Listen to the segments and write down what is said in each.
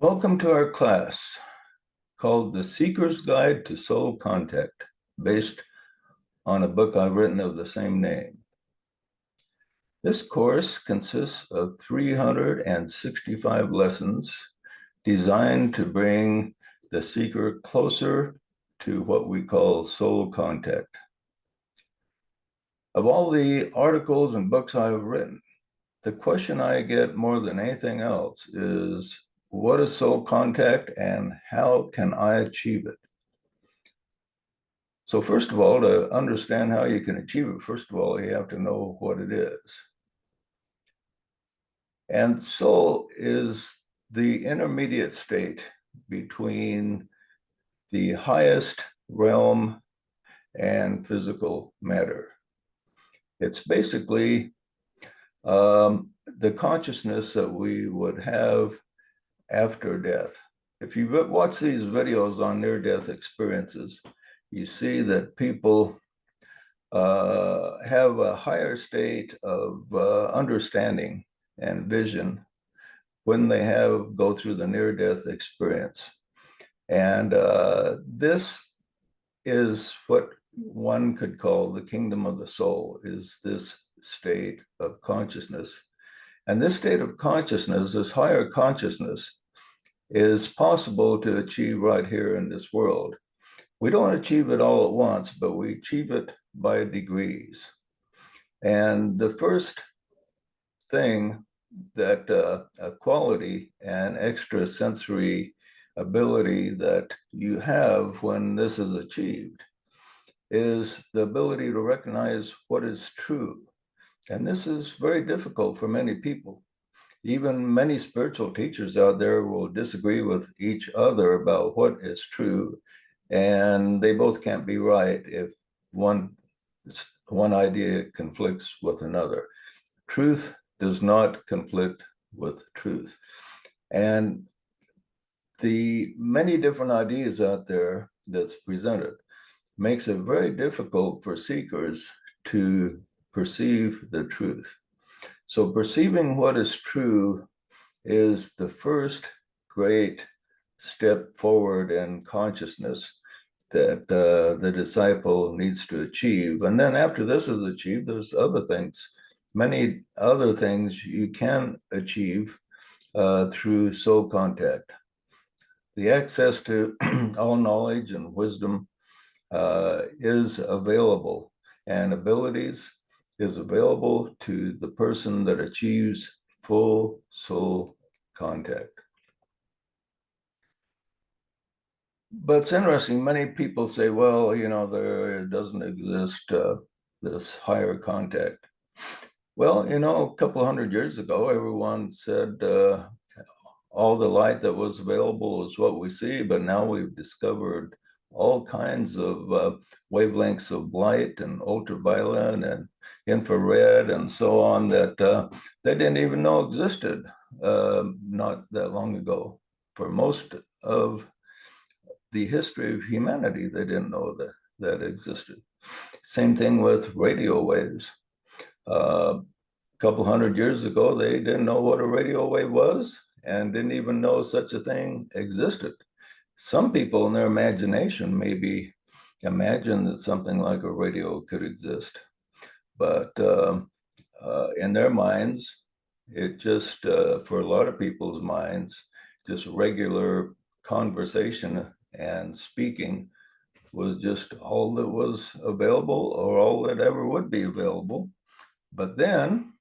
Welcome to our class called The Seeker's Guide to Soul Contact, based on a book I've written of the same name. This course consists of 365 lessons designed to bring the seeker closer to what we call soul contact. Of all the articles and books I've written, the question I get more than anything else is, what is soul contact and how can I achieve it? So first of all, to understand how you can achieve it, first of all, you have to know what it is. And soul is the intermediate state between the highest realm and physical matter. It's basically the consciousness that we would have after death. If you watch these videos on near-death experiences, you see that people have a higher state of understanding and vision when they go through the near-death experience. And this is what one could call the kingdom of the soul, is this state of consciousness. And this state of consciousness, this higher consciousness, is possible to achieve right here in this world. We don't achieve it all at once, but we achieve it by degrees. And the first thing that a quality and extrasensory ability that you have when this is achieved is the ability to recognize what is true. And this is very difficult for many people. Even many spiritual teachers out there will disagree with each other about what is true, and they both can't be right if one idea conflicts with another. Truth does not conflict with truth. And the many different ideas out there that's presented makes it very difficult for seekers to perceive the truth. So perceiving what is true is the first great step forward in consciousness that the disciple needs to achieve. And then after this is achieved, there's other things, many other things you can achieve through soul contact. The access to all knowledge and wisdom is available, and abilities is available to the person that achieves full soul contact. But it's interesting, many people say, well, there doesn't exist this higher contact. Well, a couple of hundred years ago, everyone said all the light that was available is what we see, but now we've discovered all kinds of wavelengths of light and ultraviolet and infrared and so on that they didn't even know existed not that long ago. For most of the history of humanity, they didn't know that existed. Same thing with radio waves. A couple hundred years ago, they didn't know what a radio wave was and didn't even know such a thing existed. Some people in their imagination maybe imagined that something like a radio could exist, but in their minds, it just, for a lot of people's minds, just regular conversation and speaking was just all that was available or all that ever would be available. But then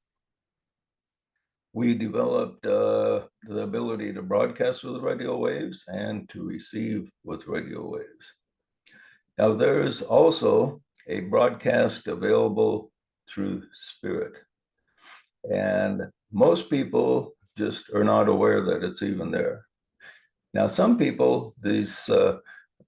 we developed the ability to broadcast with radio waves and to receive with radio waves. Now, there's also a broadcast available through spirit. And most people just are not aware that it's even there. Now, some people, these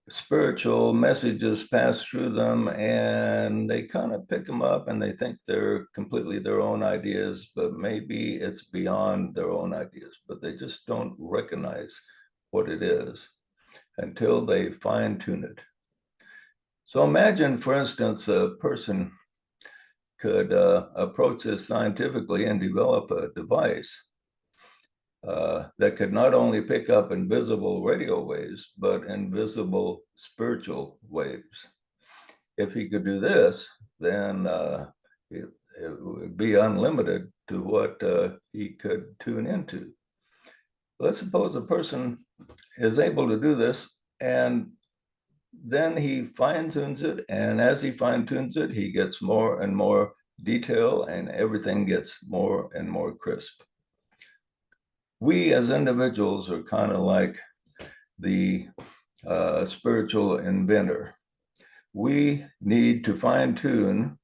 spiritual messages pass through them and they kind of pick them up and they think they're completely their own ideas, but maybe it's beyond their own ideas, but they just don't recognize what it is until they fine-tune it. So imagine, for instance, a person could approach this scientifically and develop a device that could not only pick up invisible radio waves, but invisible spiritual waves. If he could do this, then it would be unlimited to what he could tune into. Let's suppose a person is able to do this, and then he fine tunes it. And as he fine tunes it, he gets more and more detail, and everything gets more and more crisp. We as individuals are kind of like the spiritual inventor. We need to fine tune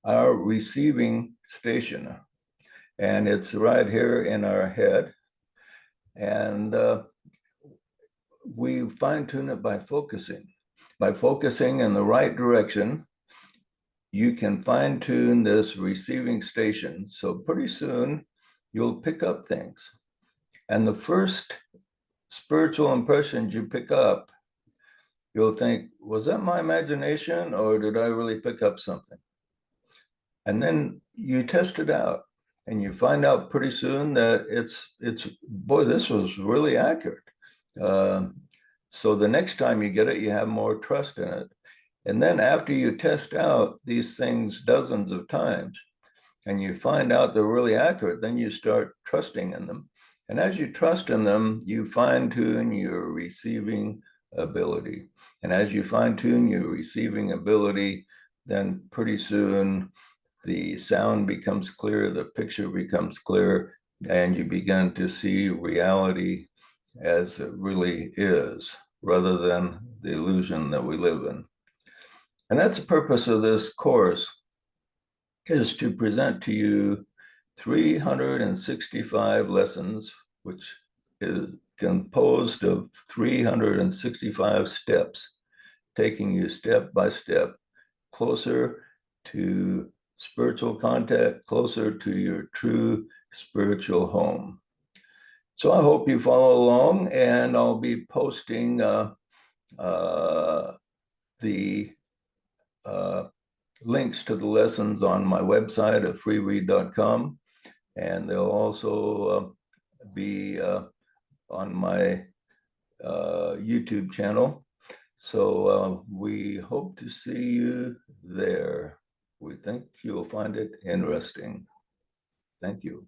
our receiving station, and it's right here in our head. And we fine tune it by focusing. By focusing in the right direction, you can fine tune this receiving station. So pretty soon you'll pick up things. And the first spiritual impressions you pick up, you'll think, was that my imagination or did I really pick up something? And then you test it out and you find out pretty soon that it's boy, this was really accurate. So the next time you get it, you have more trust in it. And then after you test out these things dozens of times and you find out they're really accurate, then you start trusting in them. And as you trust in them, you fine tune your receiving ability. And as you fine tune your receiving ability, then pretty soon the sound becomes clear, the picture becomes clear, and you begin to see reality as it really is, rather than the illusion that we live in. And that's the purpose of this course, is to present to you 365 lessons, which is composed of 365 steps, taking you step by step closer to spiritual contact, closer to your true spiritual home. So I hope you follow along, and I'll be posting the links to the lessons on my website at freeread.com, and they'll also be on my YouTube channel. So we hope to see you there. We think you'll find it interesting. Thank you.